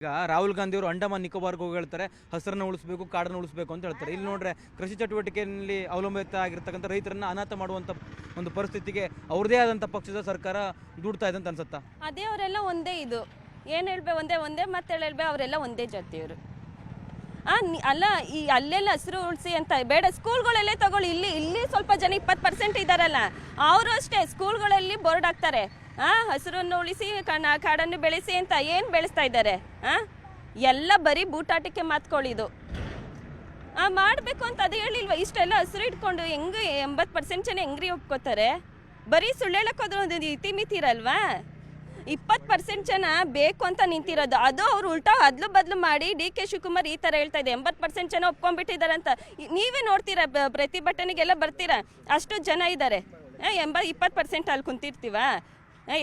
ಈಗ ರಾಹುಲ್ ಗಾಂಧಿ ಅವರು ಅಂಡಮಾನ್ ನಿಕೋಬಾರ್ಗೆ ಹೋಗಿ ಹೇಳ್ತಾರೆ ಹಸಿರನ್ನು ಉಳಿಸಬೇಕು, ಕಾಡನ್ನು ಉಳಿಸಬೇಕು ಅಂತ ಹೇಳ್ತಾರೆ. ಇಲ್ಲಿ ನೋಡ್ರೆ ಕೃಷಿ ಚಟುವಟಿಕೆಯಲ್ಲಿ ಅವಲಂಬಿತ ಆಗಿರ್ತಕ್ಕಂಥ ರೈತರನ್ನ ಅನಾಥ ಮಾಡುವಂತ ಒಂದು ಪರಿಸ್ಥಿತಿಗೆ ಅವ್ರದೇ ಆದಂಥ ಪಕ್ಷದ ಸರ್ಕಾರ ದುಡ್ತಾ ಇದೆ ಅಂತ ಅನ್ಸುತ್ತಾ? ಅದೇ ಅವರೆಲ್ಲ ಒಂದೇ ಇದು ಏನು ಹೇಳ್ಬೇ ಒಂದೇ ಮತ್ತೆ ಹೇಳ್ಬೇ ಅವರೆಲ್ಲ ಒಂದೇ ಜಾತಿಯವರು. ಅಲ್ಲ ಈ ಅಲ್ಲೆಲ್ಲ ಹಸಿರು ಉಳಿಸಿ ಅಂತ ಬೇಡ, ಸ್ಕೂಲ್ಗಳಲ್ಲೇ ತಗೊಳ್ಳಿ. ಇಲ್ಲಿ ಸ್ವಲ್ಪ ಜನ 20% ಇದ್ದಾರಲ್ಲ, ಅವರು ಅಷ್ಟೇ ಸ್ಕೂಲ್ಗಳಲ್ಲಿ ಬೋರ್ಡ್ ಹಾಕ್ತಾರೆ, ಹಸಿರನ್ನು ಉಳಿಸಿ ಕಾಡನ್ನು ಬೆಳೆಸಿ ಅಂತ. ಏನು ಬೆಳೆಸ್ತಾ ಇದ್ದಾರೆ? ಎಲ್ಲ ಬರೀ ಬೂಟಾಟಕ್ಕೆ ಮಾತ್ಕೊಳ್ಳಿದು ಮಾಡಬೇಕು ಅಂತ ಅದು ಹೇಳಿಲ್ವ? ಇಷ್ಟೆಲ್ಲ ಹಸಿರು ಇಟ್ಕೊಂಡು ಹೆಂಗೆ 80% ಜನ ಹೆಂಗ್ರಿ ಒಪ್ಕೋತಾರೆ? ಬರೀ ಸುಳ್ಳು ಹೇಳಕ್ಕೋದ್ರು ಒಂದು ಇತಿಮಿತಿ ಇರಲ್ವಾ? 20% ಜನ ಬೇಕು ಅಂತ ನಿಂತಿರೋದು, ಅದು ಅವ್ರು ಉಲ್ಟಾ ಅದ್ಲು ಬದ್ಲು ಮಾಡಿ DK ಶಿವಕುಮಾರ್ ಈ ಥರ ಹೇಳ್ತಾ ಇದೆ. 80% ಜನ ಒಪ್ಕೊಂಡ್ಬಿಟ್ಟಿದ್ದಾರೆ ಅಂತ ನೀವೇ ನೋಡ್ತೀರಾ, ಪ್ರತಿಭಟನೆಗೆಲ್ಲ ಬರ್ತೀರಾ, ಅಷ್ಟು ಜನ ಇದ್ದಾರೆ. 20% ಅಲ್ಲಿ ಕುಂತಿರ್ತೀವ,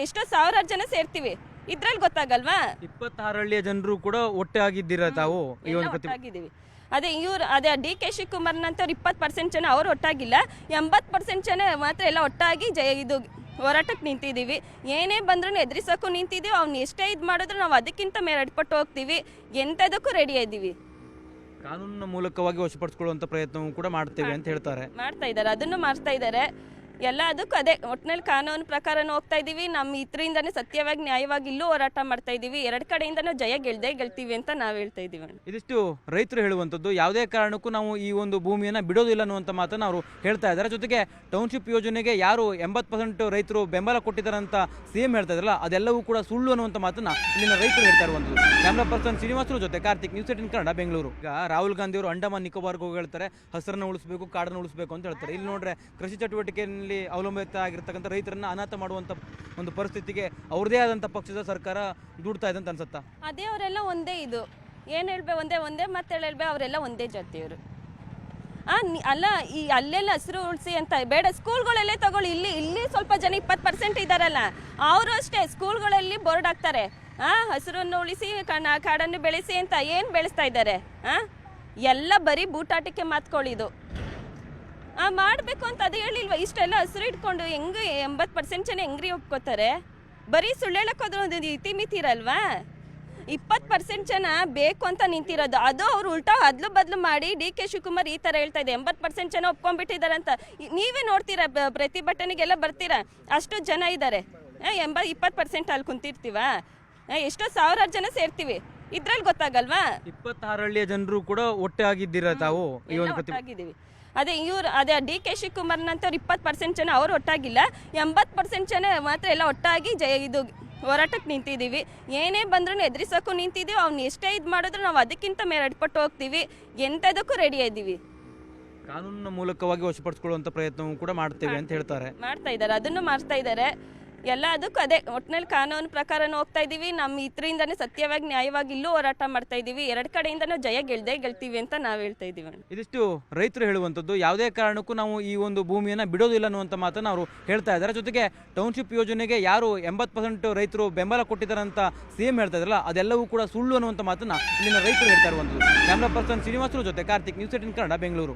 ಎಷ್ಟೋ ಸಾವಿರಾರು ಜನ ಸೇರ್ತೀವಿ, ಇದ್ರಲ್ಲಿ ಗೊತ್ತಾಗಲ್ವಾ? 26 ಹಳ್ಳಿಯ ಜನರು ಕೂಡ ಒಟ್ಟೆ ಆಗಿದ್ದೀರಾ ತಾವು? ಒಟ್ಟಾಗಿದ್ದೀವಿ. ಅದೇ DK ಶಿವಕುಮಾರ್ನಂತವ್ರು 20% ಜನ ಅವ್ರು ಒಟ್ಟಾಗಿಲ್ಲ, 80% ಜನ ಮಾತ್ರ ಎಲ್ಲ ಒಟ್ಟಾಗಿ ಇದು ಹೋರಾಟಕ್ಕೆ ನಿಂತಿದ್ದೀವಿ. ಏನೇ ಬಂದ್ರೂ ಎದುರಿಸೋಕ್ಕೂ ನಿಂತಿದ್ದೀವಿ. ಅವ್ನು ಎಷ್ಟೇ ಇದು ಮಾಡಿದ್ರು ನಾವು ಅದಕ್ಕಿಂತ ಮೇಲೆ ಅಡ್ಪಟ್ಟು ಹೋಗ್ತೀವಿ, ಎಂಥದಕ್ಕೂ ರೆಡಿ ಇದ್ದೀವಿ. ಕಾನೂನಿನ ಮೂಲಕವಾಗಿ ವಶಪಡಿಸ್ಕೊಳ್ಳುವಂಥ ಪ್ರಯತ್ನವೂ ಕೂಡ ಮಾಡ್ತೇವೆ ಅಂತ ಹೇಳ್ತಾರೆ. ಮಾಡ್ತಾ ಇದ್ದಾರೆ, ಅದನ್ನು ಮಾಡ್ತಾ ಇದ್ದಾರೆ. ಎಲ್ಲ ಅದಕ್ಕೂ ಅದೇ ಒಟ್ಟಿನಲ್ಲಿ ಕಾನೂನು ಪ್ರಕಾರನೂ ಹೋಗ್ತಾ ಇದ್ದೀವಿ. ನಮ್ಮ ಇದರಿಂದನೇ ಸತ್ಯವಾಗಿ ನ್ಯಾಯವಾಗಿ ಇಲ್ಲೂ ಹೋರಾಟ ಮಾಡ್ತಾ ಇದ್ದೀವಿ. ಎರಡು ಕಡೆಯಿಂದನೂ ಜಯ ಗೆಲ್ತೀವಿ ಅಂತ ನಾವು ಹೇಳ್ತಾ ಇದ್ದೀವಿ. ಇದಿಷ್ಟು ರೈತರು ಹೇಳುವಂಥದ್ದು. ಯಾವುದೇ ಕಾರಣಕ್ಕೂ ನಾವು ಈ ಒಂದು ಭೂಮಿಯನ್ನು ಬಿಡೋದಿಲ್ಲ ಅನ್ನುವಂಥ ಮಾತನ್ನು ಅವರು ಹೇಳ್ತಾ ಇದ್ದಾರೆ. ಜೊತೆಗೆ ಟೌನ್ಶಿಪ್ ಯೋಜನೆಗೆ ಯಾರು 80% ರೈತರು ಬೆಂಬಲ ಕೊಟ್ಟಿದ್ದಾರೆ ಅಂತ CM ಹೇಳ್ತಾ ಇದ್ರಲ್ಲ, ಅದೆಲ್ಲವೂ ಕೂಡ ಸುಳ್ಳು ಅನ್ನುವಂಥ ಮಾತನ್ನ ಇಲ್ಲಿನ ರೈತರು ಹೇಳ್ತಾ ಇರುವಂಥದ್ದು. ಕ್ಯಾಮ್ರಾ ಪರ್ಸನ್ ಶ್ರೀನಿವಾಸರು ಜೊತೆ ಕಾರ್ತಿಕ್, ನ್ಯೂಸ್ 18 ಕನ್ನಡ, ಬೆಂಗಳೂರು. ಈಗ ರಾಹುಲ್ ಗಾಂಧಿ ಅವರು ಅಂಡಮಾನ್ ನಿಕೋಬಾರ್ಗೆ ಹೋಗಿ ಹೇಳ್ತಾರೆ ಹಸಿರನ್ನು ಉಳಿಸಬೇಕು, ಕಾಡನ್ನು ಉಳಿಸಬೇಕು ಅಂತ ಹೇಳ್ತಾರೆ. ಇಲ್ಲಿ ನೋಡ್ರೆ ಕೃಷಿ ಚಟುವಟಿಕೆಯಲ್ಲಿ ಅವಲಂಬಿತ ಆಗಿರ್ತಕ್ಕಂಥ ರೈತರನ್ನ ಅನಾಥ ಮಾಡುವಂತ ಒಂದು ಪರಿಸ್ಥಿತಿಗೆ ಅವ್ರದೇ ಆದಂಥ ಪಕ್ಷದ ಸರ್ಕಾರ ದುಡ್ತಾ ಇದೆ ಅಂತ ಅನ್ಸುತ್ತಾ? ಅದೇ ಅವರೆಲ್ಲ ಒಂದೇ ಇದು ಏನು ಹೇಳ್ಬೇ ಒಂದೇ ಮತ್ತೆ ಹೇಳ್ಬೇ ಅವರೆಲ್ಲ ಒಂದೇ ಜಾತಿಯವರು. ಅಲ್ಲ ಈ ಅಲ್ಲೆಲ್ಲ ಹಸಿರು ಉಳಿಸಿ ಅಂತ ಬೇಡ, ಸ್ಕೂಲ್ಗಳಲ್ಲೇ ತಗೊಳ್ಳಿ. ಇಲ್ಲಿ ಸ್ವಲ್ಪ ಜನ 20% ಇದ್ದಾರಲ್ಲ, ಅವರು ಅಷ್ಟೇ ಸ್ಕೂಲ್ಗಳಲ್ಲಿ ಬೋರ್ಡ್ ಹಾಕ್ತಾರೆ, ಹಸಿರನ್ನು ಉಳಿಸಿ ಕಾಡನ್ನು ಬೆಳೆಸಿ ಅಂತ. ಏನು ಬೆಳೆಸ್ತಾ ಇದ್ದಾರೆ? ಎಲ್ಲ ಬರೀ ಬೂಟಾಟಕ್ಕೆ ಮಾತ್ಕೊಳ್ಳಿದು ಮಾಡಬೇಕು ಅಂತ ಅದು ಹೇಳಿಲ್ವ? ಇಷ್ಟೆಲ್ಲ ಹಸಿರು ಇಟ್ಕೊಂಡು ಹೆಂಗೆ 80% ಜನ ಹೆಂಗ್ರಿ ಒಪ್ಕೋತಾರೆ? ಬರೀ ಸುಳ್ಳು ಹೇಳಕ್ಕೋದ್ರು ಒಂದು ಇತಿಮಿತಿ ಇರಲ್ವಾ? 20% ಜನ ಬೇಕು ಅಂತ ನಿಂತಿರೋದು, ಅದು ಅವ್ರು ಉಲ್ಟಾ ಅದ್ಲು ಬದ್ಲು ಮಾಡಿ DK ಶಿವಕುಮಾರ್ ಈ ಥರ ಹೇಳ್ತಾ ಇದೆ. 80% ಜನ ಒಪ್ಕೊಂಡ್ಬಿಟ್ಟಿದ್ದಾರೆ ಅಂತ ನೀವೇ ನೋಡ್ತೀರಾ, ಪ್ರತಿಭಟನೆಗೆಲ್ಲ ಬರ್ತೀರಾ, ಅಷ್ಟು ಜನ ಇದ್ದಾರೆ. 20% ಅಲ್ಲಿ ಕುಂತಿರ್ತೀವ, ಎಷ್ಟೋ ಸಾವಿರಾರು ಜನ ಸೇರ್ತೀವಿ, ಇದ್ರಲ್ಲಿ ಗೊತ್ತಾಗಲ್ವಾ? 26 ಹಳ್ಳಿಯ ಜನರು ಕೂಡ ಒಟ್ಟೆ ಆಗಿದ್ದೀರಾ ತಾವು? ಒಟ್ಟಾಗಿದ್ದೀವಿ. ಅದೇ DK ಶಿವಕುಮಾರ್ನಂತವ್ರು 20% ಜನ ಅವ್ರು ಒಟ್ಟಾಗಿಲ್ಲ, 80% ಜನ ಮಾತ್ರ ಎಲ್ಲ ಒಟ್ಟಾಗಿ ಇದು ಹೋರಾಟಕ್ಕೆ ನಿಂತಿದ್ದೀವಿ. ಏನೇ ಬಂದ್ರೂ ಎದುರಿಸೋಕ್ಕೂ ನಿಂತಿದ್ದೀವಿ. ಅವ್ನು ಎಷ್ಟೇ ಇದು ಮಾಡಿದ್ರು ನಾವು ಅದಕ್ಕಿಂತ ಮೇಲೆ ಅಡ್ಪಟ್ಟು ಹೋಗ್ತೀವಿ, ಎಂಥದಕ್ಕೂ ರೆಡಿ ಇದ್ದೀವಿ. ಕಾನೂನಿನ ಮೂಲಕವಾಗಿ ವಶಪಡಿಸ್ಕೊಳ್ಳುವಂಥ ಪ್ರಯತ್ನವೂ ಕೂಡ ಮಾಡ್ತೇವೆ ಅಂತ ಹೇಳ್ತಾರೆ. ಮಾಡ್ತಾ ಇದ್ದಾರೆ, ಅದನ್ನು ಮಾಡ್ತಾ ಇದ್ದಾರೆ. ಎಲ್ಲ ಅದಕ್ಕೂ ಅದೇ ಒಟ್ಟಿನಲ್ಲಿ ಕಾನೂನು ಪ್ರಕಾರನೂ ಹೋಗ್ತಾ ಇದ್ದೀವಿ. ನಮ್ಮ ಇದರಿಂದನೇ ಸತ್ಯವಾಗಿ ನ್ಯಾಯವಾಗಿ ಇಲ್ಲೂ ಹೋರಾಟ ಮಾಡ್ತಾ ಇದ್ದೀವಿ. ಎರಡು ಕಡೆಯಿಂದನೂ ಜಯ ಗೆಲ್ತೀವಿ ಅಂತ ನಾವು ಹೇಳ್ತಾ ಇದ್ದೀವಿ. ಇದಿಷ್ಟು ರೈತರು ಹೇಳುವಂಥದ್ದು. ಯಾವುದೇ ಕಾರಣಕ್ಕೂ ನಾವು ಈ ಒಂದು ಭೂಮಿಯನ್ನು ಬಿಡೋದಿಲ್ಲ ಅನ್ನುವಂಥ ಮಾತನ್ನು ಅವರು ಹೇಳ್ತಾ ಇದ್ದಾರೆ. ಜೊತೆಗೆ ಟೌನ್ಶಿಪ್ ಯೋಜನೆಗೆ ಯಾರು 80% ರೈತರು ಬೆಂಬಲ ಕೊಟ್ಟಿದ್ದಾರೆ ಅಂತ CM ಹೇಳ್ತಾ ಇದ್ರಲ್ಲ, ಅದೆಲ್ಲವೂ ಕೂಡ ಸುಳ್ಳು ಅನ್ನುವಂಥ ಮಾತನ್ನ ಇಲ್ಲಿನ ರೈತರು ಹೇಳ್ತಾ ಇರುವಂಥದ್ದು. ಕ್ಯಾಮ್ರಾ ಪರ್ಸನ್ ಶ್ರೀನಿವಾಸರು ಜೊತೆ ಕಾರ್ತಿಕ್, ನ್ಯೂಸ್ 18 ಕನ್ನಡ, ಬೆಂಗಳೂರು.